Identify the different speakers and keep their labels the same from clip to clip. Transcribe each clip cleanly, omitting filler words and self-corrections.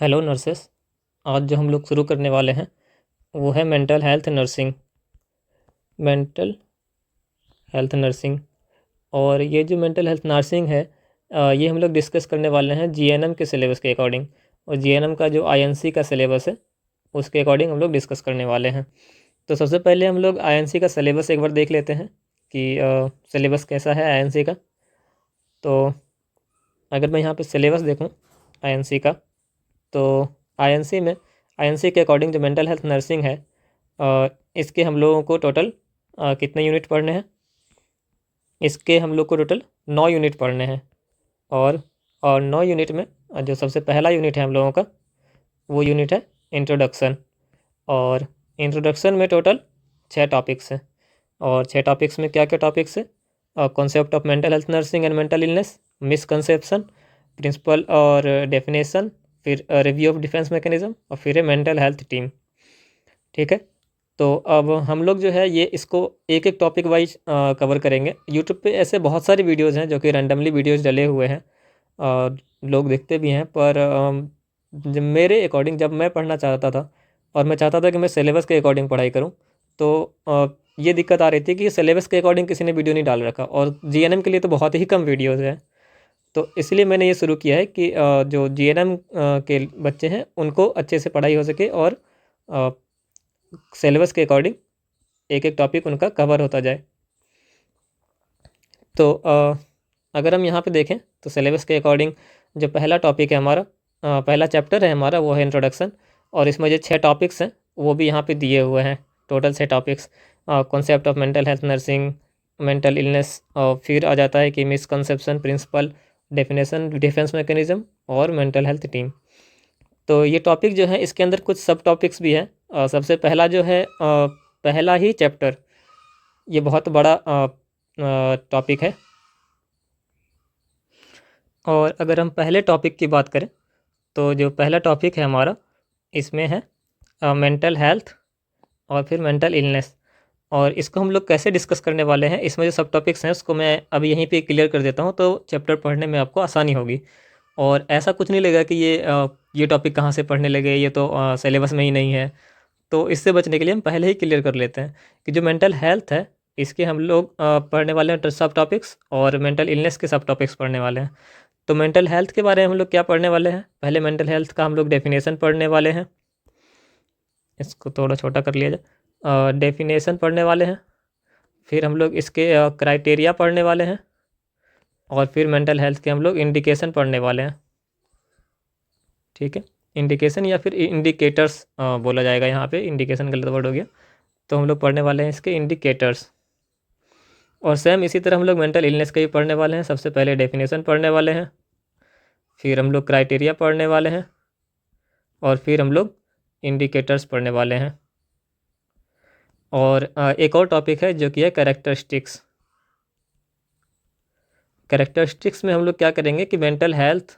Speaker 1: Hello nurses. आज जो हम लोग शुरू करने वाले हैं वो है mental health nursing. Mental health nursing और ये जो मेंटल हेल्थ नर्सिंग है ये हम लोग डिस्कस करने वाले हैं जीएनएम के सिलेबस के अकॉर्डिंग। और जीएनएम का जो आईएनसी का सिलेबस है उसके अकॉर्डिंग हम लोग डिस्कस करने वाले हैं। तो सबसे पहले हम लोग आईएनसी का सिलेबस एक बार देख लेते हैं कि सिलेबस कैसा है आईएनसी का। तो अगर मैं यहाँ पे सिलेबस देखूँ आईएनसी का, तो आईएनसी के अकॉर्डिंग जो मेंटल हेल्थ नर्सिंग है इसके हम लोगों को टोटल कितने यूनिट पढ़ने हैं। इसके हम लोग को टोटल 9 यूनिट पढ़ने हैं। और 9 यूनिट में जो सबसे पहला यूनिट है हम लोगों का वो यूनिट है इंट्रोडक्शन। और इंट्रोडक्शन में टोटल 6 टॉपिक्स हैं। और 6 टॉपिक्स में क्या क्या टॉपिक्स है? Concept of mental health nursing and mental illness, misconception, principle और डेफिनेशन, फिर रिव्यू ऑफ डिफेंस मैकेनिज्म और फिर है मेंटल हेल्थ टीम। ठीक है, तो अब हम लोग जो है ये इसको एक एक टॉपिक वाइज कवर करेंगे। यूट्यूब पे ऐसे बहुत सारे वीडियोज़ हैं जो कि रैंडमली वीडियोज़ डले हुए हैं और लोग देखते भी हैं, पर जब मेरे अकॉर्डिंग जब मैं पढ़ना चाहता था और मैं चाहता था कि मैं सिलेबस के अकॉर्डिंग पढ़ाई करूं, तो ये दिक्कत आ रही थी कि सिलेबस के अकॉर्डिंग किसी ने वीडियो नहीं डाल रखा और जीएनएम के लिए तो बहुत ही कम वीडियोज़ हैं। तो इसलिए मैंने ये शुरू किया है कि जो जीएनएम के बच्चे हैं उनको अच्छे से पढ़ाई हो सके और सिलेबस के अकॉर्डिंग एक एक टॉपिक उनका कवर होता जाए। तो अगर हम यहाँ पे देखें तो सिलेबस के अकॉर्डिंग जो पहला टॉपिक है हमारा, पहला चैप्टर है हमारा वो है इंट्रोडक्शन। और इसमें जो 6 टॉपिक्स हैं वो भी यहाँ पे दिए हुए हैं। Total 6 topics, concept of mental health nursing, mental illness, और फिर आ जाता है कि misconception, principle, definition, defence mechanism और मेंटल हेल्थ टीम। तो ये टॉपिक जो है इसके अंदर कुछ सब टॉपिक्स भी हैं। सबसे पहला जो है पहला ही चैप्टर, ये बहुत बड़ा टॉपिक है। और अगर हम पहले टॉपिक की बात करें तो जो पहला टॉपिक है हमारा इसमें है मेंटल हेल्थ और फिर मेंटल इलनेस। और इसको हम लोग कैसे डिस्कस करने वाले हैं, इसमें जो सब टॉपिक्स हैं उसको मैं अभी यहीं पे क्लियर कर देता हूँ तो चैप्टर पढ़ने में आपको आसानी होगी। और ऐसा कुछ नहीं लगेगा कि ये टॉपिक कहाँ से पढ़ने लगे, ये तो सिलेबस में ही नहीं है। तो इससे बचने के लिए हम पहले ही क्लियर कर लेते हैं कि जो मेंटल हेल्थ है इसके हम लोग पढ़ने वाले हैं सब टॉपिक्स और मेंटल इलनेस के सब टॉपिक्स पढ़ने वाले हैं। तो मेंटल हेल्थ के बारे में हम लोग क्या पढ़ने वाले हैं? पहले मेंटल हेल्थ का हम लोग डेफिनेशन पढ़ने वाले हैं। इसको थोड़ा छोटा कर लिया जाए। डेफिनेशन पढ़ने वाले हैं, फिर हम लोग इसके क्राइटेरिया पढ़ने वाले हैं और फिर मेंटल हेल्थ के हम लोग इंडिकेशन पढ़ने वाले हैं। ठीक है, इंडिकेशन या फिर इंडिकेटर्स बोला जाएगा, यहाँ पे इंडिकेशन गलत वर्ड हो गया। तो हम लोग पढ़ने वाले हैं इसके इंडिकेटर्स। और सेम इसी तरह हम लोग मेंटल इलनेस के भी पढ़ने वाले हैं। सबसे पहले डेफिनेशन पढ़ने वाले हैं, फिर हम लोग क्राइटेरिया पढ़ने वाले हैं और फिर हम लोग इंडिकेटर्स पढ़ने वाले हैं। और एक और टॉपिक है जो कि है कैरेक्टरिस्टिक्स। कैरेक्टरिस्टिक्स में हम लोग क्या करेंगे कि मेंटल हेल्थ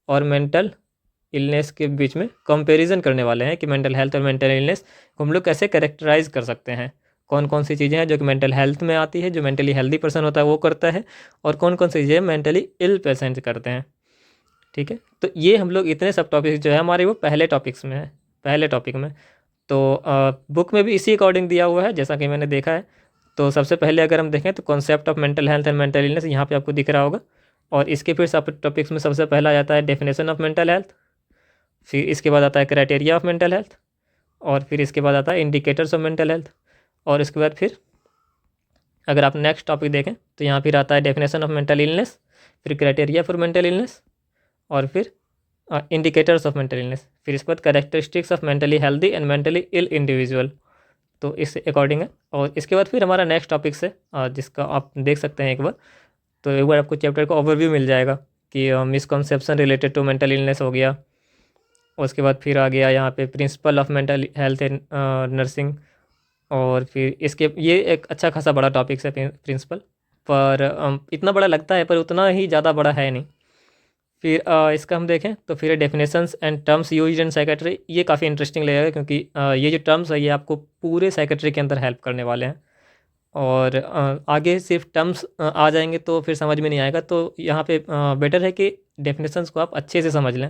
Speaker 1: और मेंटल इलनेस के बीच में कंपैरिजन करने वाले हैं कि मेंटल हेल्थ और मेंटल इलनेस को हम लोग कैसे कैरेक्टराइज कर सकते हैं। कौन कौन सी चीज़ें हैं जो कि मेंटल हेल्थ में आती है, जो मेंटली हेल्दी पर्सन होता है वो करता है, और कौन कौन सी चीज़ें मेंटली इल पेशेंट करते हैं। ठीक है, तो ये हम लोग इतने सब टॉपिक्स जो है हमारे वो पहले टॉपिक्स में है, पहले टॉपिक में। तो बुक में भी इसी अकॉर्डिंग दिया हुआ है जैसा कि मैंने देखा है। तो सबसे पहले अगर हम देखें तो concept of mental health and mental illness यहाँ पे आपको दिख रहा होगा। और इसके फिर सब टॉपिक्स में सबसे पहला आ जाता है डेफिनेशन ऑफ मेंटल हेल्थ, फिर इसके बाद आता है क्राइटेरिया ऑफ मेंटल हेल्थ, और फिर इसके बाद आता है इंडिकेटर्स ऑफ मेंटल हेल्थ। और इसके बाद फिर अगर आप नेक्स्ट टॉपिक देखें तो यहाँ फिर आता है डेफिनेशन ऑफ मेंटल इलनेस, फिर क्राइटेरिया फॉर मेंटल इलनेस, और फिर इंडिकेटर्स ऑफ मेंटल इलनेस, फिर इसके बाद characteristics of mentally healthy and mentally ill individual. तो इस अकॉर्डिंग है। और इसके बाद फिर हमारा नेक्स्ट टॉपिक से जिसका आप देख सकते हैं एक बार, तो एक बार आपको चैप्टर का ओवरव्यू मिल जाएगा कि misconception related to mental illness हो गया। उसके बाद फिर आ गया यहाँ पे principle of mental health and nursing. और फिर इसके ये एक अच्छा खासा बड़ा टॉपिक है प्रिंसिपल, पर इतना बड़ा लगता है पर उतना ही ज़्यादा बड़ा है नहीं। फिर इसका हम देखें तो फिर definitions and terms used in psychiatry, ये काफ़ी इंटरेस्टिंग लगेगा क्योंकि ये जो टर्म्स है ये आपको पूरे साइकेट्री के अंदर हेल्प करने वाले हैं। और आगे सिर्फ टर्म्स आ जाएंगे तो फिर समझ में नहीं आएगा, तो यहाँ पे बेटर है कि डेफिनेशंस को आप अच्छे से समझ लें।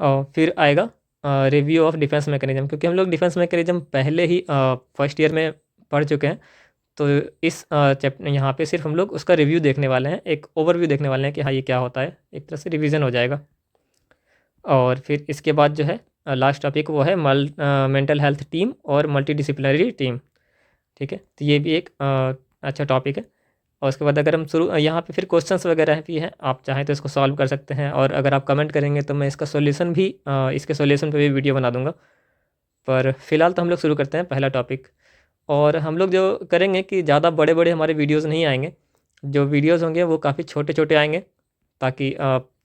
Speaker 1: और फिर आएगा रिव्यू ऑफ डिफेंस मैकेनिज्म, क्योंकि हम लोग डिफेंस मैकेनिज्म पहले ही फर्स्ट ईयर में पढ़ चुके हैं। तो इस चैप्टर यहाँ पे सिर्फ हम लोग उसका रिव्यू देखने वाले हैं, एक ओवरव्यू देखने वाले हैं कि हाँ ये क्या होता है, एक तरह से रिवीजन हो जाएगा। और फिर इसके बाद जो है लास्ट टॉपिक वो है मेंटल हेल्थ टीम और मल्टीडिसिप्लिनरी टीम। ठीक है, तो ये भी एक अच्छा टॉपिक है। और उसके बाद अगर हम शुरू यहाँ पे फिर क्वेश्चंस वगैरह भी हैं, आप चाहें तो इसको सॉल्व कर सकते हैं, और अगर आप कमेंट करेंगे तो मैं इसका सॉल्यूशन भी इसके सॉल्यूशन पे भी वीडियो बना दूंगा। पर फिलहाल तो हम लोग शुरू करते हैं पहला टॉपिक। और हम लोग जो करेंगे कि ज़्यादा बड़े बड़े हमारे वीडियोज़ नहीं आएंगे, जो वीडियोज़ होंगे वो काफ़ी छोटे छोटे आएंगे, ताकि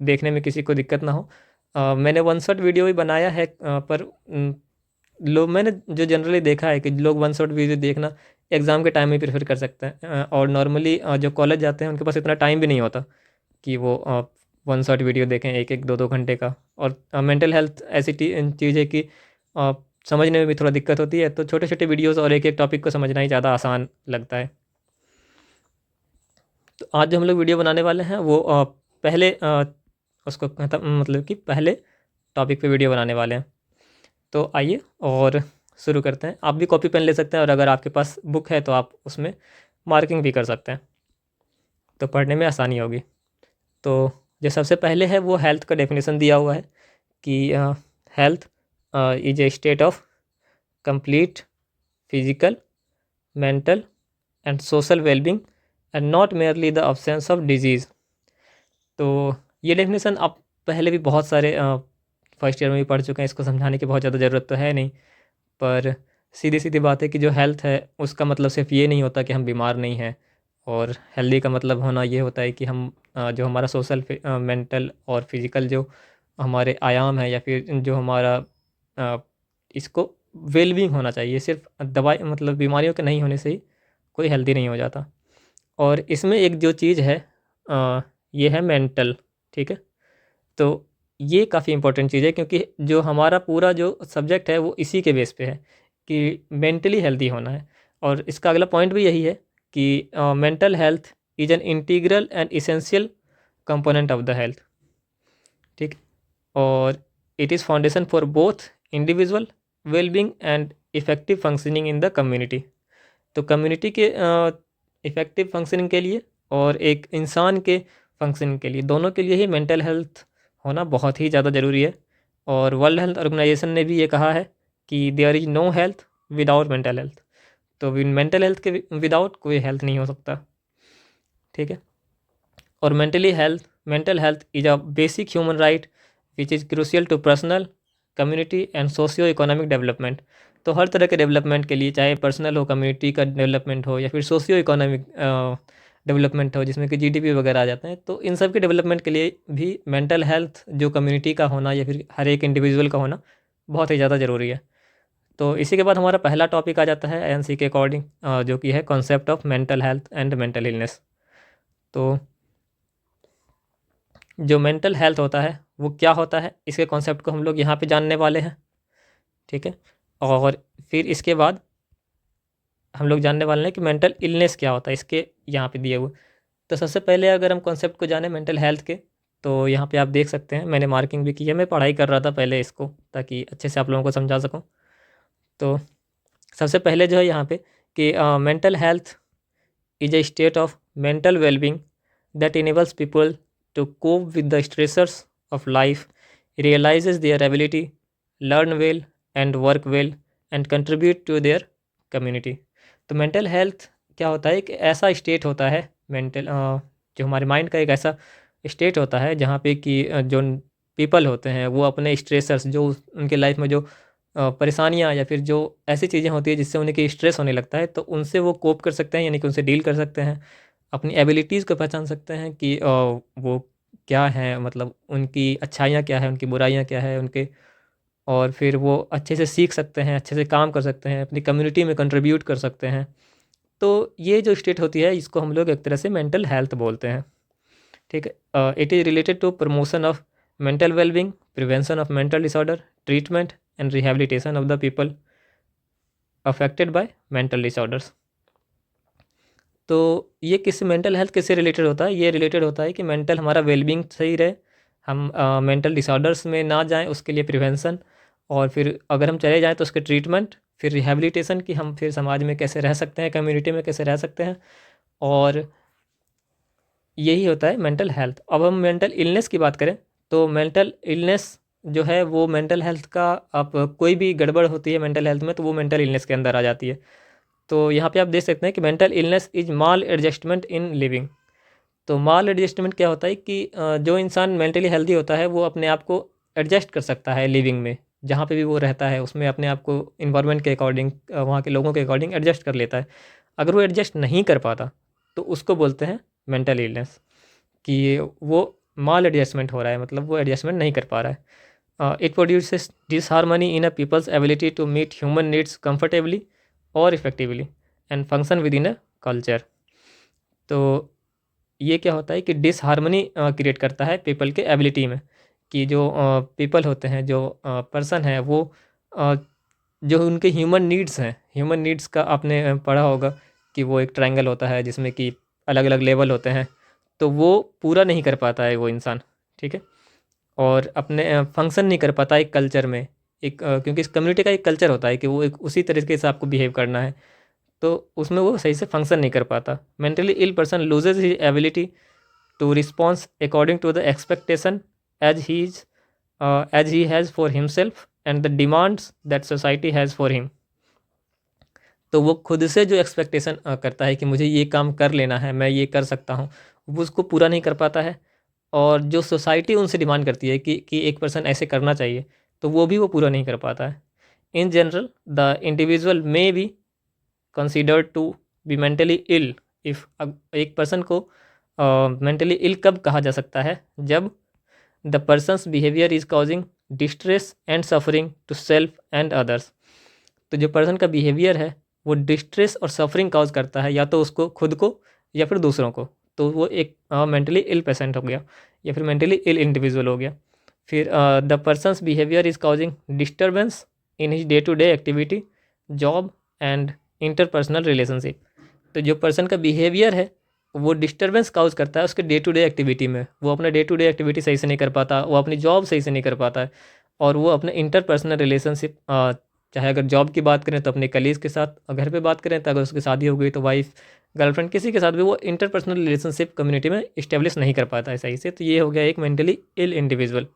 Speaker 1: देखने में किसी को दिक्कत ना हो। मैंने वन शॉट वीडियो भी बनाया है, पर लोग मैंने जो जनरली देखा है कि लोग वन शॉट वीडियो देखना एग्ज़ाम के टाइम में प्रेफर कर सकते हैं, और नॉर्मली जो कॉलेज जाते हैं उनके पास इतना टाइम भी नहीं होता कि वो वन शॉट वीडियो देखें एक एक दो दो घंटे का। और मेंटल हेल्थ ऐसी चीज़ है कि समझने में भी थोड़ा दिक्कत होती है, तो छोटे छोटे वीडियोज़ और एक एक टॉपिक को समझना ही ज़्यादा आसान लगता है। तो आज जो हम लोग वीडियो बनाने वाले हैं वो पहले उसको मतलब कि पहले टॉपिक पे वीडियो बनाने वाले हैं। तो आइए और शुरू करते हैं। आप भी कॉपी पेन ले सकते हैं, और अगर आपके पास बुक है तो आप उसमें मार्किंग भी कर सकते हैं, तो पढ़ने में आसानी होगी। तो जो सबसे पहले है वो हेल्थ का डेफिनेशन दिया हुआ है कि health is a state of complete physical, mental and social wellbeing and not merely the absence of disease. तो ये डेफिनेशन आप पहले भी बहुत सारे फर्स्ट ईयर में भी पढ़ चुके हैं, इसको समझाने की बहुत ज़्यादा ज़रूरत तो है नहीं। पर सीधी सीधी बात है कि जो हेल्थ है उसका मतलब सिर्फ ये नहीं होता कि हम बीमार नहीं हैं, और हेल्दी का मतलब होना ये होता है कि हम जो हमारा सोशल मेंटल और फिज़िकल जो हमारे आयाम है, या फिर जो हमारा इसको वेलबींग होना चाहिए। सिर्फ दवाई मतलब बीमारियों के नहीं होने से ही कोई हेल्दी नहीं हो जाता। और इसमें एक जो चीज़ है ये है मेंटल। ठीक है, तो ये काफ़ी इंपॉर्टेंट चीज़ है, क्योंकि जो हमारा पूरा जो सब्जेक्ट है वो इसी के बेस पे है कि मेंटली हेल्दी होना है। और इसका अगला पॉइंट भी यही है कि mental health is an integral and essential component of the health. ठीक, और it is foundation for both individual wellbeing and effective functioning in the community. तो कम्युनिटी के इफ़ेक्टिव फंक्शनिंग के लिए और एक इंसान के फंक्शनिंग के लिए, दोनों के लिए ही मेंटल हेल्थ होना बहुत ही ज़्यादा ज़रूरी है। और वर्ल्ड हेल्थ ऑर्गेनाइजेशन ने भी ये कहा है कि there is no health without mental health. तो मेंटल हेल्थ के विदाउट कोई हेल्थ नहीं हो सकता। ठीक है, और mental health is a basic human right which is crucial to personal, community and socio economic development. तो हर तरह के डेवलपमेंट के लिए, चाहे पर्सनल हो, कम्युनिटी का डेवलपमेंट हो, या फिर सोशियो इकोनॉमिक डेवलपमेंट हो जिसमें कि जीडीपी वगैरह आ जाते हैं, तो इन सब के डेवलपमेंट के लिए भी मेंटल हेल्थ जो कम्युनिटी का होना या फिर हर एक इंडिविजुअल का होना बहुत ही ज़्यादा ज़रूरी है। तो इसी के बाद हमारा पहला टॉपिक आ जाता है एएनसी के अकॉर्डिंग, जो कि है concept of mental health and mental illness. तो जो मेंटल हेल्थ होता है वो क्या होता है, इसके कॉन्सेप्ट को हम लोग यहाँ पे जानने वाले हैं। ठीक है, और फिर इसके बाद हम लोग जानने वाले हैं कि मेंटल इलनेस क्या होता है, इसके यहाँ पे दिए हुए। तो सबसे पहले अगर हम कॉन्सेप्ट को जाने मेंटल हेल्थ के, तो यहाँ पे आप देख सकते हैं मैंने मार्किंग भी की है, मैं पढ़ाई कर रहा था पहले इसको ताकि अच्छे से आप लोगों को समझा सकूँ। तो सबसे पहले जो है यहाँ पे कि mental health is a state of mental wellbeing that enables people to cope with the stressors of life, realises their ability, learn well and work well and contribute to their community. तो mental health क्या होता है, एक ऐसा state होता है mental जो हमारे माइंड का एक ऐसा स्टेट होता है जहाँ पे कि जो पीपल होते हैं वो अपने स्ट्रेसर्स, जो उनके लाइफ में जो परेशानियाँ या फिर जो ऐसी चीज़ें होती है जिससे उनके स्ट्रेस होने लगता है, तो उनसे वो कोप कर सकते हैं, यानी कि उनसे डील कर सकते हैं, अपनी एबिलिटीज़ को पहचान सकते हैं कि वो क्या हैं, मतलब उनकी अच्छाइयाँ क्या है, उनकी बुराइयाँ क्या है उनके, और फिर वो अच्छे से सीख सकते हैं, अच्छे से काम कर सकते हैं, अपनी कम्युनिटी में कंट्रीब्यूट कर सकते हैं। तो ये जो स्टेट होती है इसको हम लोग एक तरह से मेंटल हेल्थ बोलते हैं। ठीक है, it is related to promotion of mental wellbeing, prevention of mental disorder, treatment and rehabilitation of the people affected by mental disorders. तो ये किस मेंटल हेल्थ किससे रिलेटेड होता है, ये रिलेटेड होता है कि मेंटल हमारा वेलबींग सही रहे, हम मेंटल डिसऑर्डर्स में ना जाएं, उसके लिए प्रिवेंशन, और फिर अगर हम चले जाएं तो उसके ट्रीटमेंट, फिर रिहैबिलिटेशन कि हम फिर समाज में कैसे रह सकते हैं, कम्युनिटी में कैसे रह सकते हैं, और यही होता है मेंटल हेल्थ। अब हम मेंटल इलनेस की बात करें तो मेंटल इलनेस जो है वो मेंटल हेल्थ का, आप कोई भी गड़बड़ होती है मेंटल हेल्थ में तो वो मेंटल इलनेस के अंदर आ जाती है। तो यहाँ पे आप देख सकते हैं कि mental illness is mall adjustment in living. तो माल एडजस्टमेंट क्या होता है कि जो इंसान मेंटली हेल्दी होता है वो अपने आप को एडजस्ट कर सकता है लिविंग में, जहाँ पे भी वो रहता है उसमें अपने आप को इन्वायरमेंट के अकॉर्डिंग, वहाँ के लोगों के अकॉर्डिंग एडजस्ट कर लेता है। अगर वो एडजस्ट नहीं कर पाता तो उसको बोलते हैं मेंटल इलनेस, कि वो माल एडजस्टमेंट हो रहा है, मतलब वो एडजस्टमेंट नहीं कर पा रहा है। It produces disharmony in a people's ability to meet human needs comfortably और effectively and function within a culture. तो ये क्या होता है कि डिसहार्मनी क्रिएट करता है पीपल के एबिलिटी में, कि जो पीपल होते हैं, जो पर्सन है, वो अ, जो उनके ह्यूमन नीड्स हैं, ह्यूमन नीड्स का आपने पढ़ा होगा कि वो एक ट्रायंगल होता है जिसमें कि अलग अलग लेवल होते हैं, तो वो पूरा नहीं कर पाता है वो इंसान, ठीक है, और अपने फंक्शन नहीं कर पाता एक कल्चर में, एक क्योंकि इस कम्युनिटी का एक कल्चर होता है कि वो एक उसी तरीके से आपको बिहेव करना है, तो उसमें वो सही से फंक्शन नहीं कर पाता। Mentally ill person loses his ability to response according to the expectation as he has for himself and the demands that society has for him। तो वो खुद से जो एक्सपेक्टेशन करता है कि मुझे ये काम कर लेना है, मैं ये कर सकता हूँ, वो उसको पूरा नहीं कर पाता है, और जो सोसाइटी उनसे डिमांड करती है कि एक पर्सन ऐसे करना चाहिए, तो वो भी वो पूरा नहीं कर पाता है। In general the individual may be considered to be mentally ill if, एक पर्सन को मेंटली इल कब कहा जा सकता है, जब the person's behaviour is causing distress and suffering to self and others. तो जो पर्सन का बिहेवियर है वो डिस्ट्रेस और सफरिंग कॉज करता है, या तो उसको खुद को या फिर दूसरों को, तो वो एक मेंटली इल पेशेंट हो गया, या फिर मेंटली इल इंडिविजुअल हो गया। फिर the person's behaviour is causing disturbance in his day to day activity, job and interpersonal relationship. तो जो पर्सन का बिहेवियर है वो डिस्टर्बेंस काउज करता है उसके डे टू डे एक्टिविटी में, वो अपना डे टू डे एक्टिविटी सही से नहीं कर पाता, वो अपनी जॉब सही से नहीं कर पाता है, और वो अपने इंटरपर्सनल रिलेशनशिप, चाहे अगर जॉब की बात करें तो अपने कलीग के साथ, और घर पे बात करें तो अगर उसकी शादी हो गई तो वाइफ, गर्लफ्रेंड, किसी के साथ भी वो इंटरपर्सनल रिलेशनशिप कम्युनिटी में इस्टेब्लिश नहीं कर पाता है सही से। तो ये हो गया एक मेंटली इल इंडिविजुअल।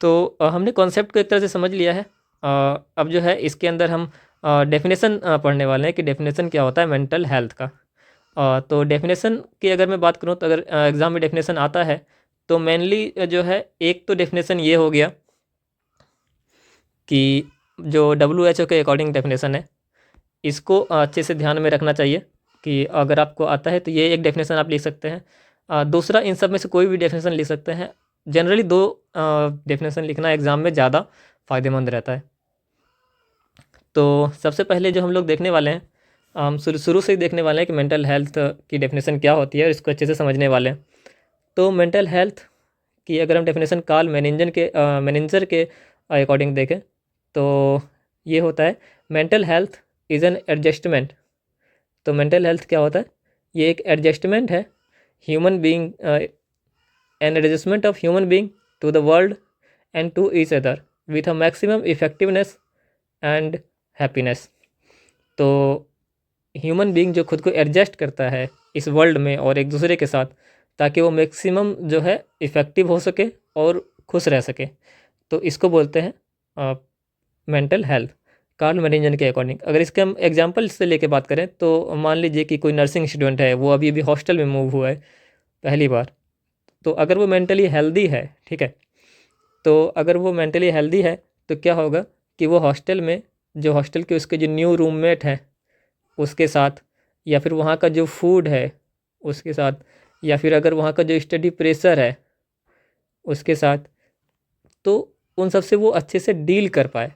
Speaker 1: तो हमने कॉन्सेप्ट को एक तरह से समझ लिया है। अब जो है इसके अंदर हम डेफिनेशन पढ़ने वाले हैं कि डेफिनेशन क्या होता है मेंटल हेल्थ का। तो डेफिनेशन की अगर मैं बात करूं तो अगर एग्ज़ाम में डेफिनेशन आता है तो मेनली जो है एक तो डेफिनेशन ये हो गया कि जो WHO के अकॉर्डिंग डेफिनेशन है, इसको अच्छे से ध्यान में रखना चाहिए कि अगर आपको आता है तो ये एक डेफिनेशन आप लिख सकते हैं। दूसरा, इन सब में से कोई भी डेफिनेशन लिख सकते हैं। जनरली दो डेफिनेशन लिखना एग्ज़ाम में ज़्यादा फ़ायदेमंद रहता है। तो सबसे पहले जो हम लोग देखने वाले हैं, हम शुरू से ही देखने वाले हैं कि मेंटल हेल्थ की डेफिनेशन क्या होती है और इसको अच्छे से समझने वाले हैं। तो मेंटल हेल्थ की अगर हम डेफिनेशन कार्ल मैनेजर के अकॉर्डिंग देखें तो ये होता है mental health is an adjustment. तो मेंटल हेल्थ क्या होता है, ये एक एडजस्टमेंट है, human being, an adjustment of human being to the world and to each other with a maximum effectiveness and happiness. तो ह्यूमन बीइंग जो खुद को एडजस्ट करता है इस वर्ल्ड में और एक दूसरे के साथ, ताकि वो मैक्सिमम जो है इफ़ेक्टिव हो सके और खुश रह सके, तो इसको बोलते हैं मेंटल हेल्थ कार्ल मैनेजर के अकॉर्डिंग। अगर इसके हम एग्जांपल से लेके बात करें तो मान लीजिए कि कोई नर्सिंग स्टूडेंट है, वो अभी अभी हॉस्टल में मूव हुआ है पहली बार, तो अगर वो मेंटली हेल्दी है, ठीक है, तो अगर वो मेंटली हेल्दी है तो क्या होगा कि वो हॉस्टल में, जो हॉस्टल के उसके जो न्यू रूममेट हैं उसके साथ, या फिर वहाँ का जो फूड है उसके साथ, या फिर अगर वहाँ का जो स्टडी प्रेशर है उसके साथ, तो उन सब से वो अच्छे से डील कर पाए,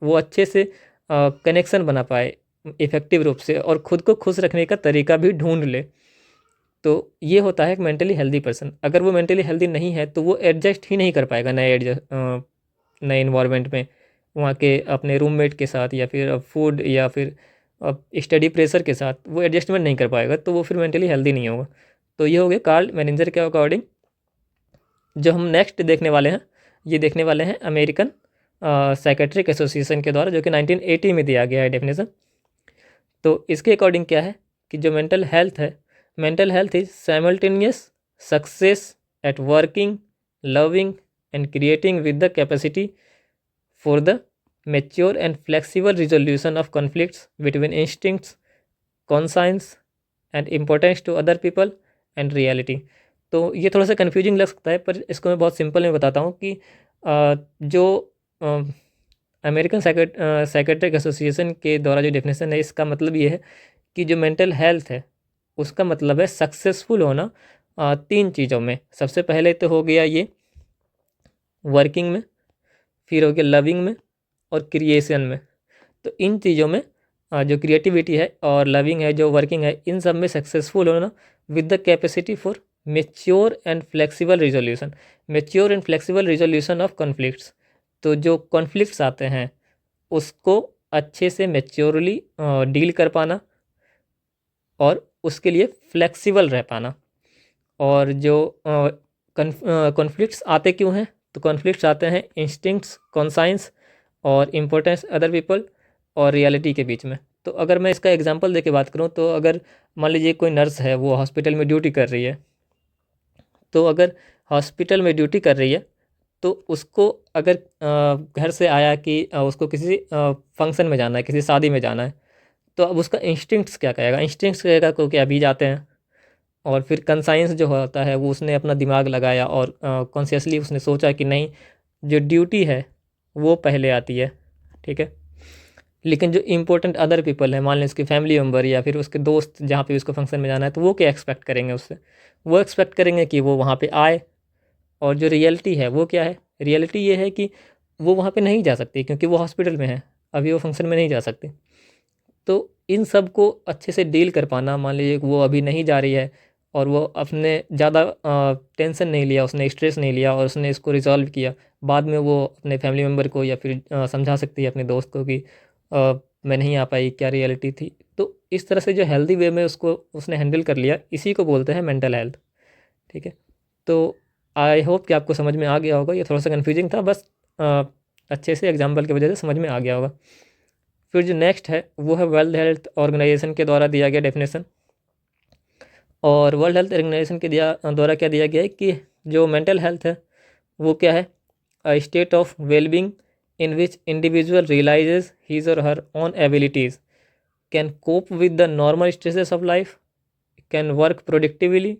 Speaker 1: वो अच्छे से कनेक्शन बना पाए इफ़ेक्टिव रूप से, और ख़ुद को खुश रखने का तरीका भी ढूंढ ले। तो ये होता है एक मेंटली हेल्दी पर्सन। अगर वो मेंटली हेल्दी नहीं है तो वो एडजस्ट ही नहीं कर पाएगा नए इन्वायरमेंट में, वहाँ के अपने रूममेट के साथ, या फिर फूड, या फिर स्टडी प्रेशर के साथ वो एडजस्टमेंट नहीं कर पाएगा, तो वो फिर मेंटली हेल्दी नहीं होगा। तो ये हो गया कार्ल मैनेजर के अकॉर्डिंग जो हम नेक्स्ट देखने वाले हैं, ये देखने वाले हैं अमेरिकन साइकेट्रिक एसोसिएशन के द्वारा, जो कि 1980 में दिया गया है डेफिनेशन। तो इसके अकॉर्डिंग क्या है कि जो मेंटल हेल्थ है, mental health is simultaneous success at working, loving and creating with the capacity for the mature and flexible resolution of conflicts between instincts, conscience and importance to other people and reality. तो ये थोड़ा सा confusing लग सकता है, पर इसको मैं बहुत सिंपल में बताता हूँ कि जो अमेरिकन साइकेट्रिक एसोसिएशन के द्वारा जो डेफिनेशन है, इसका मतलब ये है कि जो मेंटल हेल्थ है उसका मतलब है सक्सेसफुल होना तीन चीज़ों में। सबसे पहले तो हो गया ये वर्किंग में, फिर हो गया लविंग में और क्रिएशन में। तो इन चीज़ों में जो क्रिएटिविटी है और लविंग है, जो वर्किंग है, इन सब में सक्सेसफुल होना with the capacity for mature and flexible resolution, mature and flexible resolution of conflicts. तो जो कॉन्फ्लिक्ट्स आते हैं उसको अच्छे से मेच्योरली डील कर पाना और उसके लिए फ्लेक्सिबल रह पाना। और जो कॉन्फ्लिक्ट्स आते क्यों हैं, तो कॉन्फ्लिक्ट्स आते हैं इंस्टिंक्ट्स, कॉन्साइंस और इम्पोर्टेंस अदर पीपल और रियलिटी के बीच में। तो अगर मैं इसका एग्जांपल दे के बात करूं, तो अगर मान लीजिए कोई नर्स है, वो हॉस्पिटल में ड्यूटी कर रही है, तो अगर हॉस्पिटल में ड्यूटी कर रही है तो उसको अगर घर से आया कि उसको किसी फंक्शन में जाना है, किसी शादी में जाना है, तो अब उसका इंस्टिंक्ट्स क्या कहेगा, इंस्टिंक्ट्स कहेगा कि अभी जाते हैं। और फिर कंसाइंस जो होता है वो उसने अपना दिमाग लगाया और कॉन्शियसली उसने सोचा कि नहीं, जो ड्यूटी है वो पहले आती है, ठीक है। लेकिन जो इम्पोर्टेंट अदर पीपल है, मान लें उसके फैमिली मेम्बर या फिर उसके दोस्त, जहाँ पे उसको फंक्शन में जाना है, तो वो क्या एक्सपेक्ट करेंगे उससे, वो एक्सपेक्ट करेंगे कि वो वहाँ पे आए। और जो रियलिटी है वो क्या है, रियलिटी ये है कि वो वहाँ पे नहीं जा सकती क्योंकि वो हॉस्पिटल में है, अभी वो फंक्शन में नहीं जा सकती। तो इन सब को अच्छे से डील कर पाना, मान लीजिए वो अभी नहीं जा रही है और वो अपने ज़्यादा टेंशन नहीं लिया, उसने स्ट्रेस नहीं लिया और उसने इसको रिजॉल्व किया, बाद में वो अपने फैमिली मेम्बर को या फिर समझा सकती है अपने दोस्त को कि मैं नहीं आ पाई, क्या रियलिटी थी। तो इस तरह से जो हेल्दी वे में उसको उसने हैंडल कर लिया, इसी को बोलते हैं मेंटल हेल्थ, ठीक है। तो आई होप कि आपको समझ में आ गया होगा, ये थोड़ा सा कन्फ्यूजिंग था, बस अच्छे से एग्जाम्पल की वजह से समझ में आ गया होगा। फिर जो नेक्स्ट है वो है वर्ल्ड हेल्थ ऑर्गेनाइजेशन के द्वारा दिया गया डेफिनेशन। और वर्ल्ड हेल्थ ऑर्गेनाइजेशन के द्वारा क्या दिया गया है कि जो मेंटल हेल्थ है वो क्या है, a state of wellbeing in which individual realises his or her own abilities, can cope with the normal stresses of life, can work productively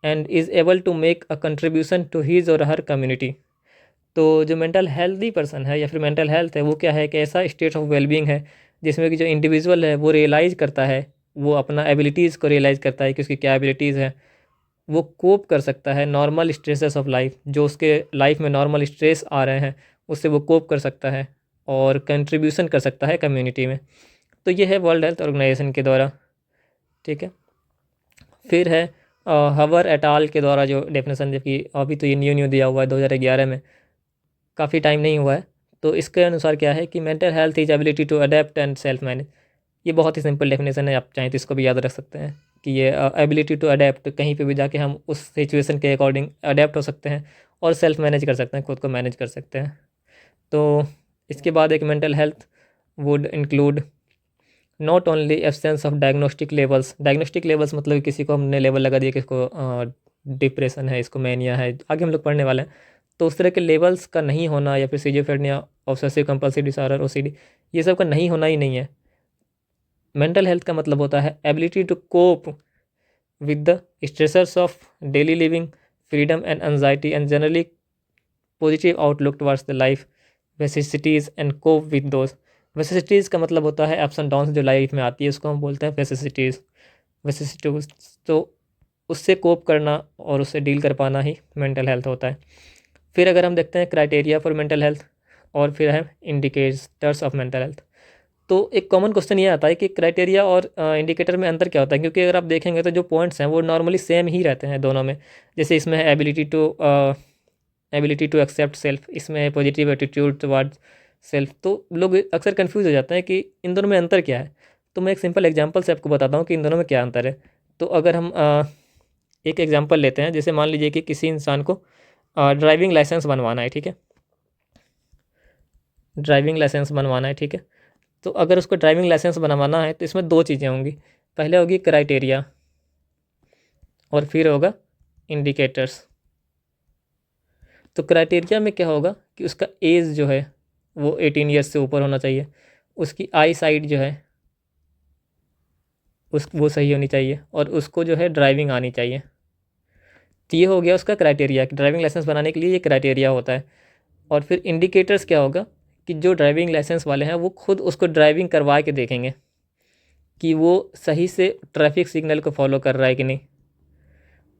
Speaker 1: and is able to make a contribution to his or her community. तो जो mental healthy person है या फिर mental health है वो क्या है कि ऐसा स्टेट ऑफ वेलबींग है जिसमें कि जो इंडिविजुअल है वो रियलाइज़ करता है, वो अपना एबिलिटीज़ को रियलाइज़ करता है कि उसकी क्या एबिलिटीज़ है, वो कोप कर सकता है नॉर्मल स्ट्रेसेस ऑफ लाइफ, जो उसके लाइफ में नॉर्मल स्ट्रेस आ रहे हैं उससे वो कोप कर सकता है और कंट्रीब्यूशन कर सकता है कम्युनिटी में। तो ये है वर्ल्ड हेल्थ ऑर्गेनाइजेशन के द्वारा, ठीक है। फिर है हवर एट आल के द्वारा जो डेफिनेशन, जबकि अभी तो ये न्यू दिया हुआ है 2011 में, काफ़ी टाइम नहीं हुआ है। तो इसके अनुसार क्या है कि mental health is ability to adapt and self manage. ये बहुत ही सिंपल डेफिनेशन है, आप चाहें तो इसको भी याद रख सकते हैं कि ये एबिलिटी टू अडेप्ट, कहीं पे भी जाके हम उस सिचुएशन के अकॉर्डिंग अडेप्ट हो सकते हैं और सेल्फ मैनेज कर सकते हैं, खुद को मैनेज कर सकते हैं। तो इसके बाद एक mental health would include not only absence of diagnostic levels. Diagnostic levels मतलब किसी को हमने लेवल लगा दिया कि इसको डिप्रेशन है, इसको मैनिया है, आगे हम लोग पढ़ने वाले हैं। तो उस तरह के लेवल्स का नहीं होना या फिर schizophrenia, obsessive compulsive disorder, OCD, ये सब का नहीं होना ही नहीं है। मेंटल हेल्थ का मतलब होता है ability to cope with the stressors of daily living, freedom and anxiety and generally positive outlook towards the life, vicissitudes and cope with those. Vicissitudes का मतलब होता है अप्स एंड डाउन्स जो लाइफ में आती है, उसको हम बोलते हैं वेसिसिटीज़, वेसिसिटीज़। तो उससे कोप करना और उससे डील कर पाना ही मेंटल हेल्थ होता है। फिर अगर हम देखते हैं क्राइटेरिया फॉर मेंटल हेल्थ, और फिर है इंडिकेटर्स ऑफ मेंटल हेल्थ। तो एक कॉमन क्वेश्चन ये आता है कि क्राइटेरिया और इंडिकेटर में अंतर क्या होता है, क्योंकि अगर आप देखेंगे तो जो पॉइंट्स हैं वो नॉर्मली सेम ही रहते हैं दोनों में। जैसे इसमें है एबिलिटी टू एक्सेप्ट सेल्फ, इसमें है पॉजिटिव एटीट्यूड टुवर्ड्स सेल्फ। तो लोग अक्सर कन्फ्यूज़ हो जाते हैं कि इन दोनों में अंतर क्या है। तो मैं एक सिंपल एग्जांपल से आपको बताता हूँ कि इन दोनों में क्या अंतर है। तो अगर हम एक एग्जांपल लेते हैं, जैसे मान लीजिए कि किसी इंसान को ड्राइविंग लाइसेंस बनवाना है, ठीक है, ड्राइविंग लाइसेंस बनवाना है, ठीक है। तो अगर उसको ड्राइविंग लाइसेंस बनवाना है तो इसमें दो चीज़ें होंगी। पहले होगी क्राइटेरिया और फिर होगा इंडिकेटर्स। तो क्राइटेरिया में क्या होगा कि उसका एज जो है वो 18 ईयर्स से ऊपर होना चाहिए, उसकी आई साइट जो है वो सही होनी चाहिए, और उसको जो है ड्राइविंग आनी चाहिए। तो ये हो गया उसका क्राइटेरिया कि ड्राइविंग लाइसेंस बनाने के लिए ये क्राइटेरिया होता है। और फिर इंडिकेटर्स क्या होगा कि जो ड्राइविंग लाइसेंस वाले हैं वो खुद उसको ड्राइविंग करवा के देखेंगे कि वो सही से ट्रैफिक सिग्नल को फॉलो कर रहा है कि नहीं,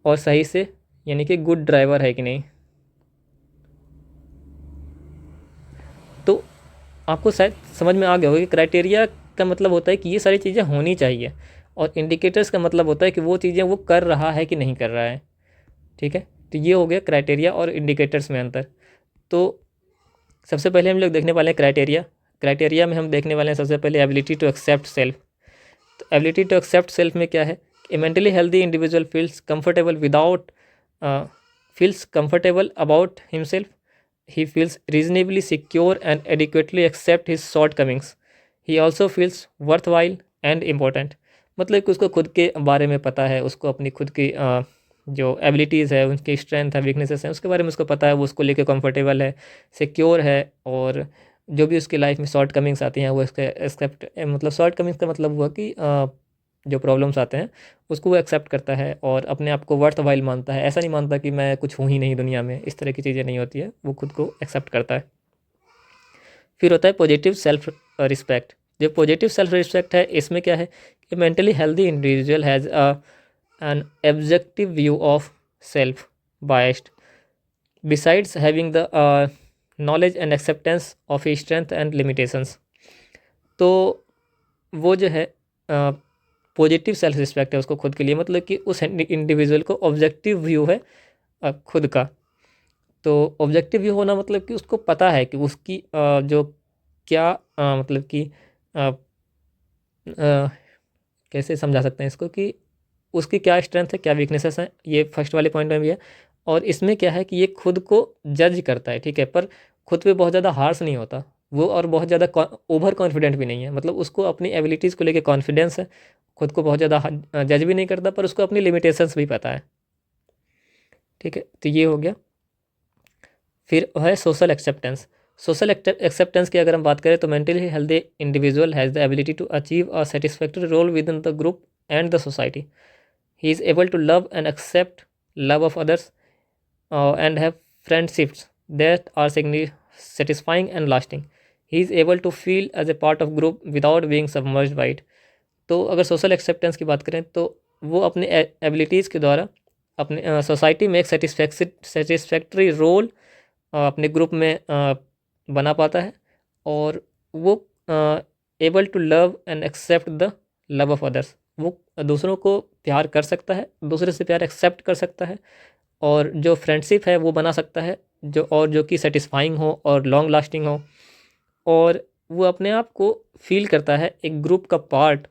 Speaker 1: और सही से यानी कि गुड ड्राइवर है कि नहीं। तो आपको शायद समझ में आ गया होगा कि क्राइटेरिया का मतलब होता है कि ये सारी चीज़ें होनी चाहिए, और इंडिकेटर्स का मतलब होता है कि वो चीज़ें वो कर रहा है कि नहीं कर रहा है, ठीक है। तो ये हो गया क्राइटेरिया और इंडिकेटर्स में अंतर। तो सबसे पहले हम लोग देखने वाले हैं क्राइटेरिया। क्राइटेरिया में हम देखने वाले हैं सबसे पहले एबिलिटी टू एक्सेप्ट सेल्फ। तो एबिलिटी टू एक्सेप्ट सेल्फ में क्या है, a mentally healthy individual feels comfortable about himself, he feels reasonably secure and adequately accept his shortcomings, he also feels worthwhile and important। मतलब कि उसको खुद के बारे में पता है, उसको अपनी खुद की जो एबिलिटीज़ है, उनकी स्ट्रेंथ है, वीकनेसेस हैं, उसके बारे में उसको पता है, वो उसको लेके कंफर्टेबल है, सिक्योर है, और जो भी उसकी लाइफ में शॉर्ट कमिंग्स आती हैं वो इसके एक्सेप्ट, मतलब शॉर्ट कमिंग्स का मतलब हुआ कि जो प्रॉब्लम्स आते हैं उसको वो एक्सेप्ट करता है और अपने आप को वर्थ वाइल मानता है। ऐसा नहीं मानता कि मैं कुछ हूँ ही नहीं दुनिया में, इस तरह की चीज़ें नहीं होती है, वो खुद को एक्सेप्ट करता है। फिर होता है पॉजिटिव सेल्फ रिस्पेक्ट। जो पॉजिटिव सेल्फ रिस्पेक्ट है इसमें क्या है कि mentally healthy individual has an objective view of self biased besides having the knowledge and acceptance of strength and limitations. तो वो जो है पॉजिटिव सेल्फ रिस्पेक्ट है उसको खुद के लिए, मतलब कि उस इंडिविजुअल को ऑब्जेक्टिव व्यू है खुद का। तो ऑब्जेक्टिव व्यू होना मतलब कि उसको पता है कि उसकी जो क्या मतलब कि कैसे समझा सकते हैं इसको कि उसकी क्या स्ट्रेंथ है, क्या वीकनेसेस हैं, ये फर्स्ट वाले पॉइंट में भी है। और इसमें क्या है कि ये खुद को जज करता है, ठीक है, पर खुद पे बहुत ज़्यादा हार्श नहीं होता वो, और बहुत ज़्यादा ओवर कॉन्फिडेंट भी नहीं है। मतलब उसको अपनी एबिलिटीज़ को लेके कॉन्फिडेंस है, खुद को बहुत ज़्यादा जज भी नहीं करता, पर उसको अपनी लिमिटेशंस भी पता है, ठीक है। तो ये हो गया। फिर है सोशल एक्सेप्टेंस। सोशल एक्सेप्टेंस की अगर हम बात करें तो mentally healthy individual has the ability to achieve a satisfactory role within the group and the society. He is able to love and accept love of others and have friendships that are satisfying and lasting. He is able to feel as a part of group without being submerged by it। तो अगर social acceptance की बात करें तो वो अपने abilities के द्वारा अपने सोसाइटी में एक सेटिस्फैक्ट्री रोल अपने ग्रुप में बना पाता है, और वो able to love and accept the love of others. वो दूसरों को प्यार कर सकता है, दूसरे से प्यार एक्सेप्ट कर सकता है, और जो फ्रेंडशिप है वो बना सकता है जो कि सेटिस्फाइंग हो और लॉन्ग लास्टिंग हो। और वो अपने आप को फील करता है एक ग्रुप का part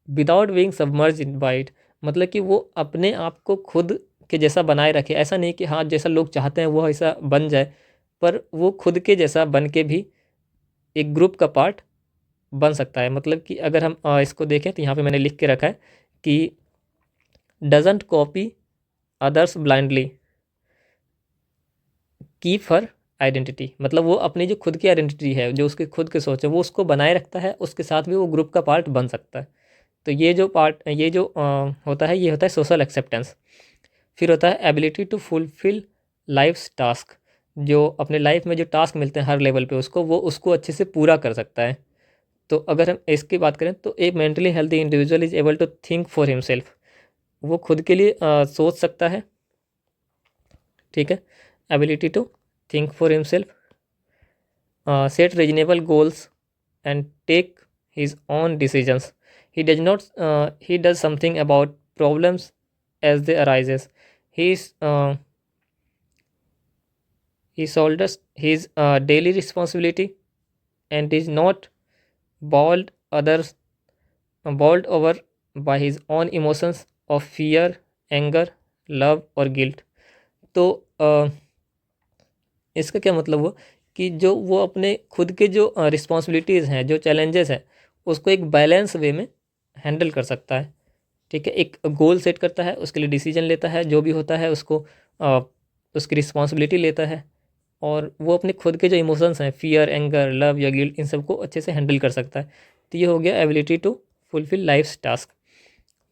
Speaker 1: without being submerge in by it. मतलब कि वो अपने आप को खुद के जैसा बनाए रखे, ऐसा नहीं कि हाँ जैसा लोग चाहते हैं वो ऐसा बन जाए, पर वो खुद के जैसा बन के भी एक ग्रुप का पार्ट बन सकता है। मतलब कि अगर हम इसको देखें तो यहाँ पे मैंने लिख के रखा है कि doesn't copy others blindly keep her identity. मतलब वो अपनी जो खुद की आइडेंटिटी है, जो उसकी खुद की सोच है, वो उसको बनाए रखता है, उसके साथ भी वो ग्रुप का पार्ट बन सकता है। तो ये जो होता है, ये होता है सोशल एक्सेप्टेंस। फिर होता है ability to fulfil life's task. जो अपने लाइफ में जो टास्क मिलते हैं हर लेवल पे उसको, वो उसको अच्छे से पूरा कर सकता है। तो अगर हम इसकी बात करें तो एक mentally healthy individual is able to think for himself. वो खुद के लिए सोच सकता है, ठीक है। Ability to think for himself, set reasonable goals and take his own decisions. He does something about problems as they arises. He shoulders his daily responsibility and is not bowled others bowled over by his own emotions of fear, anger, love or guilt। तो इसका क्या मतलब हुआ कि जो वो अपने खुद के जो रिस्पॉन्सिबिलिटीज़ हैं, जो चैलेंजेस हैं, उसको एक बैलेंस वे में हैंडल कर सकता है। ठीक है, एक गोल सेट करता है, उसके लिए डिसीजन लेता है, जो भी होता है उसको उसकी रिस्पॉन्सिबिलिटी लेता है, और वो अपने खुद के जो इमोशंस हैं, फियर, एंगर, लव या गिल्ट, इन सबको अच्छे से हैंडल कर सकता है। तो ये हो गया ability to fulfil life task.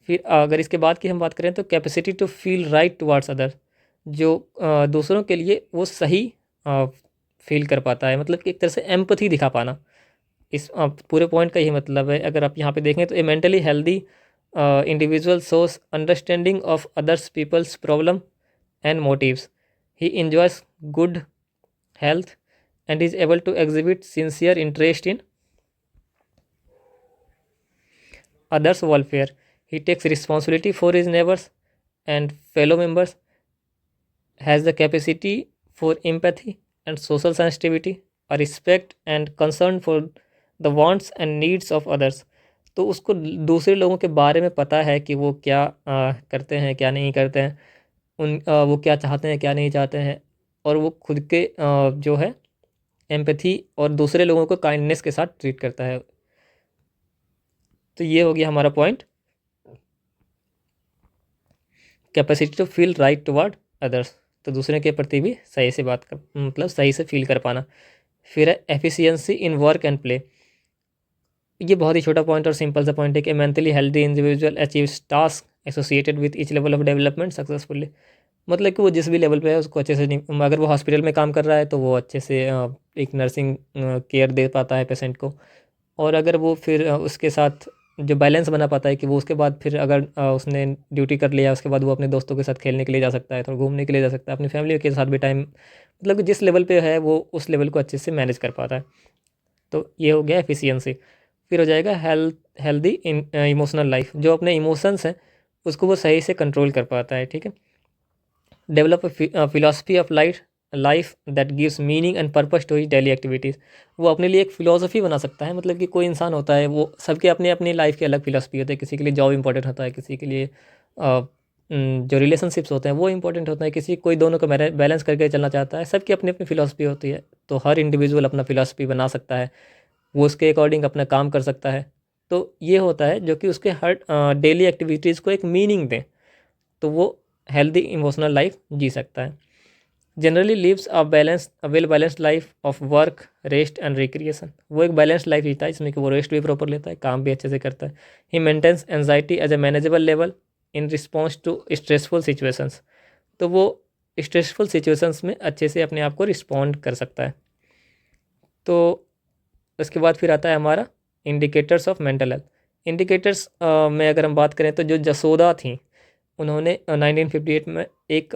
Speaker 1: फिर अगर इसके बाद की हम बात करें तो capacity to feel right towards other, जो दूसरों के लिए वो सही फील कर पाता है, मतलब कि एक तरह से एम्पथी दिखा पाना। इस पूरे पॉइंट का यही मतलब है। अगर आप यहाँ पे देखें तो a mentally healthy individual shows understanding of others people's problem and motives, he enjoys good health and is able to exhibit sincere interest in others' welfare. He takes responsibility for his neighbors and fellow members, has the capacity for empathy and social sensitivity, a respect and concern for the wants and needs of others. तो उसको दूसरे लोगों के बारे में पता है कि वो क्या करते हैं, क्या नहीं करते हैं, वो क्या चाहते हैं, क्या नहीं चाहते हैं, और वो खुद के जो है एम्पैथी और दूसरे लोगों को काइंडनेस के साथ ट्रीट करता है। तो ये हो गया हमारा point, capacity to feel right toward others, तो दूसरे के प्रति भी सही से बात कर, मतलब सही से फील कर पाना। फिर है efficiency in work and play. ये बहुत ही छोटा पॉइंट और सिंपल सा पॉइंट है कि mentally healthy individual achieves task associated with each level of development successfully. मतलब कि वो जिस भी लेवल पे है उसको अच्छे से अगर वो हॉस्पिटल में काम कर रहा है तो वो अच्छे से एक नर्सिंग केयर दे पाता है पेशेंट को, और अगर वो फिर उसके साथ जो बैलेंस बना पाता है कि वो उसके बाद फिर अगर उसने ड्यूटी कर लिया, उसके बाद वो अपने दोस्तों के साथ खेलने के लिए जा सकता है, थोड़ा घूमने के लिए जा सकता है, अपनी फैमिली के साथ भी टाइम, मतलब कि जिस लेवल पे है वो उस लेवल को अच्छे से मैनेज कर पाता है। तो ये हो गया एफिशिएंसी। फिर हो जाएगा हेल्दी इमोशनल लाइफ, जो अपने इमोशंस हैं उसको वो सही से कंट्रोल कर पाता है। ठीक है, develop philosophy of life that gives meaning and purpose to his daily activities. वो अपने लिए एक फ़िलॉसफी बना सकता है, मतलब कि कोई इंसान होता है, वो सबके अपने अपनी लाइफ की अलग फ़िलॉसफी होती है। किसी के लिए जॉब इंपॉर्टेंट होता है, किसी के लिए जो रिलेशनशिप्स होते हैं वो इंपॉर्टेंट होता है, किसी कोई दोनों को बैलेंस करके चलना चाहता है। सबकी अपनी अपनी फ़िलॉसफी होती है, तो हर इंडिविजुअल अपना फ़िलॉसफी बना सकता है, वो उसके अकॉर्डिंग अपना काम कर सकता है। तो ये होता है जो कि उसके हर डेली एक्टिविटीज़ को एक मीनिंग दें, तो वो हेल्दी इमोशनल लाइफ जी सकता है। Generally lives a well balanced life of work, rest and recreation. वो एक बैलेंस्ड लाइफ जीता है इसमें कि वो रेस्ट भी प्रॉपर लेता है, काम भी अच्छे से करता है। He maintains anxiety as a manageable level in response to stressful situations. तो वो स्ट्रेसफुल सिचुएशंस में अच्छे से अपने आप को रिस्पॉन्ड कर सकता है। तो उसके बाद फिर आता है हमारा indicators of mental health. Indicators में अगर हम बात करें तो जो जसोदा थी, उन्होंने 1958 में एक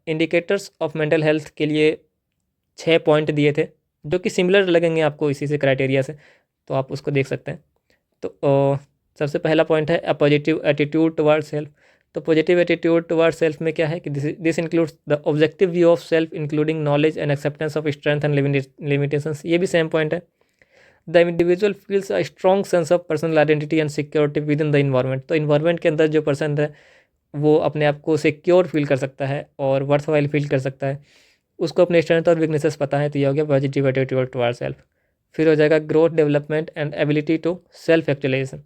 Speaker 1: इंडिकेटर्स ऑफ मेंटल हेल्थ के लिए 6 पॉइंट दिए थे, जो कि सिमिलर लगेंगे आपको इसी से क्राइटेरिया से, तो आप उसको देख सकते हैं। तो सबसे पहला पॉइंट है a positive attitude towards self. तो पॉजिटिव एटीट्यूड टुवर्ड्स सेल्फ में क्या है कि this includes the objective view of self including knowledge and acceptance of strength and limitations. ये भी सेम पॉइंट है। The individual feels a strong sense of personal identity and security with in the environment. तो environment के अंदर जो person है वो अपने आप को सिक्योर फील कर सकता है और वर्थ वाइल फील कर सकता है, उसको अपने स्ट्रेंथ और वीकनेसेस पता है। तो ये हो गया पॉजिटिव एटीट्यूड टुवर्ड्स सेल्फ। फिर हो जाएगा growth, development and ability to self actualization.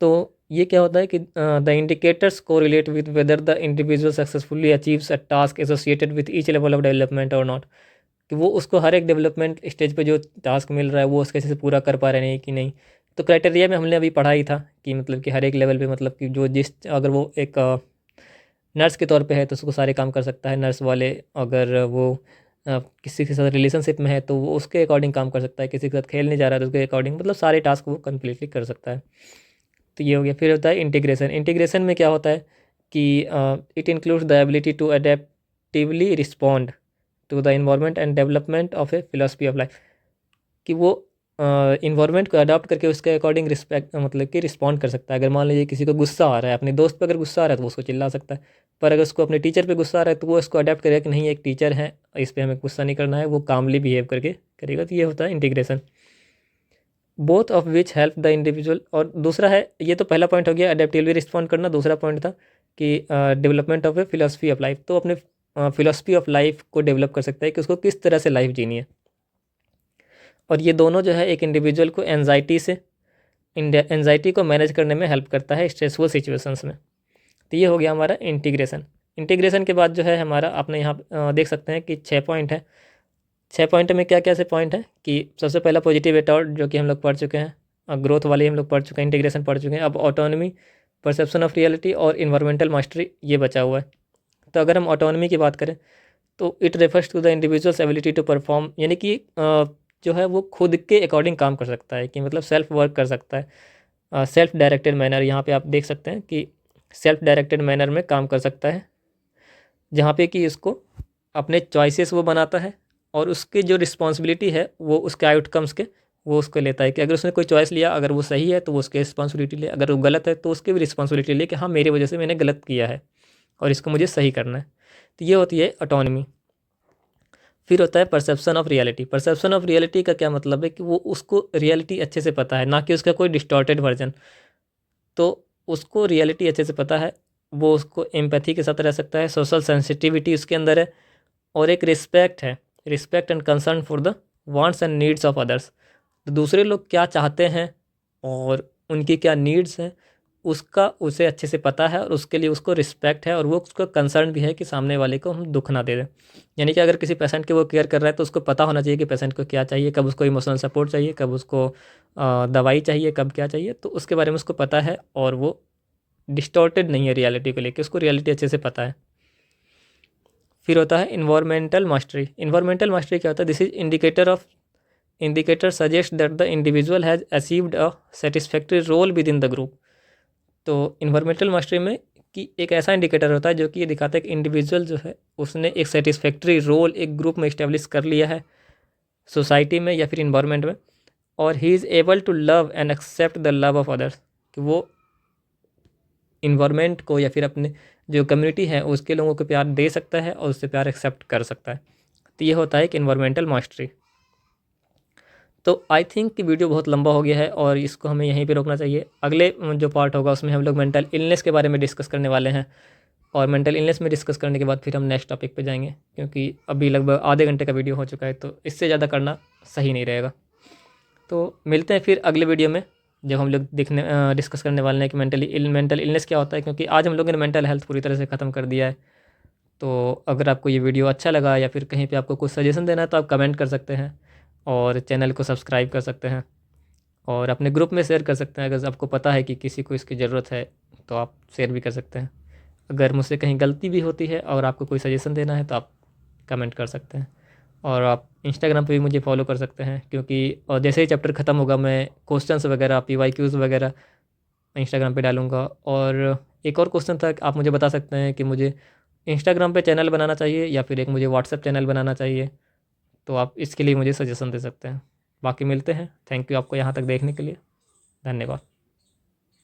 Speaker 1: तो ये क्या होता है कि द इंडिकेटर्स को relate with whether the individual successfully achieves a task associated with each level of development और नॉट, कि वो उसको हर एक डेवलपमेंट स्टेज पे जो टास्क मिल रहा है वो उसके से पूरा कर पा रहे हैं कि नहीं। तो क्राइटेरिया में हमने अभी पढ़ा ही था कि मतलब कि हर एक लेवल पे, मतलब कि जो जिस अगर वो एक नर्स के तौर पे है तो उसको सारे काम कर सकता है नर्स वाले, अगर वो किसी के साथ रिलेशनशिप में है तो वो उसके अकॉर्डिंग काम कर सकता है, किसी के साथ खेलने जा रहा है तो उसके अकॉर्डिंग, मतलब सारे टास्क वो कम्प्लीटली कर सकता है। तो ये हो गया। फिर होता है इंटीग्रेशन। इंटीग्रेशन में क्या होता है कि it includes the ability to adaptively respond to the environment and development of a philosophy of life, कि वो इन्वायरमेंट को अडॉप्ट करके उसके अकॉर्डिंग रिस्पेक्ट, मतलब कि रिस्पॉन्ड कर सकता है। अगर मान लीजिए किसी को गुस्सा आ रहा है, अपने दोस्त पे अगर गुस्सा आ रहा है तो वो उसको चिल्ला सकता है, पर अगर उसको अपने टीचर पे गुस्सा आ रहा है तो वो इसको अडेप्ट करेगा कि नहीं एक टीचर है, इस पर हमें गुस्सा नहीं करना है, वो कामली बिहेव करके करेगा। तो ये होता है integration, both of which help the individual. और दूसरा है, ये तो पहला पॉइंट हो गया अडेप्टिवली रिस्पॉन्ड करना, दूसरा पॉइंट था कि development of a philosophy of life. तो अपने फ़िलॉसफी ऑफ लाइफ को डेवलप कर सकता है कि उसको किस तरह से लाइफ जीनी है। और ये दोनों जो है एक इंडिविजुअल को एंजाइटी को मैनेज करने में हेल्प करता है स्ट्रेसफुल सिचुएशंस में। तो ये हो गया हमारा इंटीग्रेशन। इंटीग्रेशन के बाद जो है हमारा, आपने यहाँ देख सकते हैं कि 6 पॉइंट है। 6 पॉइंट में क्या क्या से पॉइंट है कि सबसे पहला पॉजिटिव एटॉर्ड, जो कि हम लोग पढ़ चुके हैं, ग्रोथ वाली हम लोग पढ़ चुके हैं, इंटीग्रेशन पढ़ चुके हैं। अब ऑटोनॉमी, परसेप्शन ऑफ रियलिटी और इन्वायरमेंटल मास्टरी ये बचा हुआ है। तो अगर हम ऑटोनॉमी की बात करें तो it refers to the individual's ability to perform, यानी कि जो है वो खुद के अकॉर्डिंग काम कर सकता है, कि मतलब सेल्फ वर्क कर सकता है। सेल्फ डायरेक्टेड मैनर, यहाँ पे आप देख सकते हैं कि सेल्फ डायरेक्टेड मैनर में काम कर सकता है, जहाँ पे कि इसको अपने चॉइसेस वो बनाता है और उसकी जो रिस्पॉन्सिबिलिटी है वो उसके आउटकम्स के वो उसको लेता है, कि अगर उसने कोई चॉइस लिया, अगर वो सही है तो वो उसकी रिस्पॉन्सिबिलिटी ले, अगर वो गलत है तो उसकी भी रिस्पॉन्सिबिलिटी ले कि हाँ मेरी वजह से मैंने गलत किया है और इसको मुझे सही करना है। तो ये होती है ऑटोनॉमी। फिर होता है perception of reality. Perception of reality का क्या मतलब है कि वो उसको रियलिटी अच्छे से पता है, ना कि उसका कोई डिस्टॉर्टेड वर्जन। तो उसको रियलिटी अच्छे से पता है, वो उसको एम्पैथी के साथ रह सकता है, सोशल सेंसिटिविटी उसके अंदर है, और एक रिस्पेक्ट है, respect and concern for the wants and needs of others. तो दूसरे लोग क्या चाहते हैं और उनकी क्या नीड्स हैं उसका उसे अच्छे से पता है, और उसके लिए उसको रिस्पेक्ट है, और वो उसको कंसर्न भी है कि सामने वाले को हम दुख ना दे दें। यानी कि अगर किसी पेशेंट की वो केयर कर रहा है तो उसको पता होना चाहिए कि पेशेंट को क्या चाहिए, कब उसको इमोशनल सपोर्ट चाहिए, कब उसको दवाई चाहिए, कब क्या चाहिए, तो उसके बारे में उसको पता है, और वो डिस्टॉर्टेड नहीं है रियलिटी को लेकर, उसको रियलिटी अच्छे से पता है। फिर होता है इन्वायरमेंटल मास्टरी। इन्वायरमेंटल मास्टरी क्या होता है? This is indicator suggest that the individual has achieved a satisfactory role within the group. तो इन्वायरमेंटल मास्टरी में कि एक ऐसा इंडिकेटर होता है जो कि ये दिखाता है कि इंडिविजुअल जो है उसने एक सेटिस्फैक्ट्री रोल एक ग्रुप में इस्टेब्लिश कर लिया है, सोसाइटी में या फिर इन्वायरमेंट में, और he is able to love and accept the love of others, कि वो इन्वायरमेंट को या फिर अपने जो कम्युनिटी है उसके लोगों को प्यार दे सकता है और उससे प्यार एक्सेप्ट कर सकता है। तो ये होता है कि इन्वायरमेंटल मास्टरी। तो आई थिंक कि वीडियो बहुत लंबा हो गया है और इसको हमें यहीं पे रोकना चाहिए। अगले जो पार्ट होगा उसमें हम लोग मेंटल इलनेस के बारे में डिस्कस करने वाले हैं, और मेंटल इलनेस में डिस्कस करने के बाद फिर हम नेक्स्ट टॉपिक पे जाएंगे, क्योंकि अभी लगभग आधे घंटे का वीडियो हो चुका है, तो इससे ज़्यादा करना सही नहीं रहेगा। तो मिलते हैं फिर अगले वीडियो में, जब हम लोग डिस्कस करने वाले हैं कि मेंटल इलनेस क्या होता है, क्योंकि आज हम लोगों ने मेंटल हेल्थ पूरी तरह से ख़त्म कर दिया है। तो अगर आपको ये वीडियो अच्छा लगा या फिर कहीं पे आपको कुछ सजेशन देना है तो आप कमेंट कर सकते हैं, और चैनल को सब्सक्राइब कर सकते हैं, और अपने ग्रुप में शेयर कर सकते हैं। अगर आपको पता है कि किसी को इसकी ज़रूरत है तो आप शेयर भी कर सकते हैं। अगर मुझसे कहीं गलती भी होती है और आपको कोई सजेशन देना है तो आप कमेंट कर सकते हैं। और आप इंस्टाग्राम पे भी मुझे फॉलो कर सकते हैं, क्योंकि और जैसे ही चैप्टर ख़त्म होगा मैं क्वेश्चंस वगैरह PYQs वगैरह इंस्टाग्राम पे डालूँगा। और एक और क्वेश्चन था, आप मुझे बता सकते हैं कि मुझे इंस्टाग्राम पे चैनल बनाना चाहिए या फिर एक मुझे व्हाट्सएप चैनल बनाना चाहिए, तो आप इसके लिए मुझे सजेशन दे सकते हैं। बाकी मिलते हैं। थैंक यू आपको यहाँ तक देखने के लिए। धन्यवाद।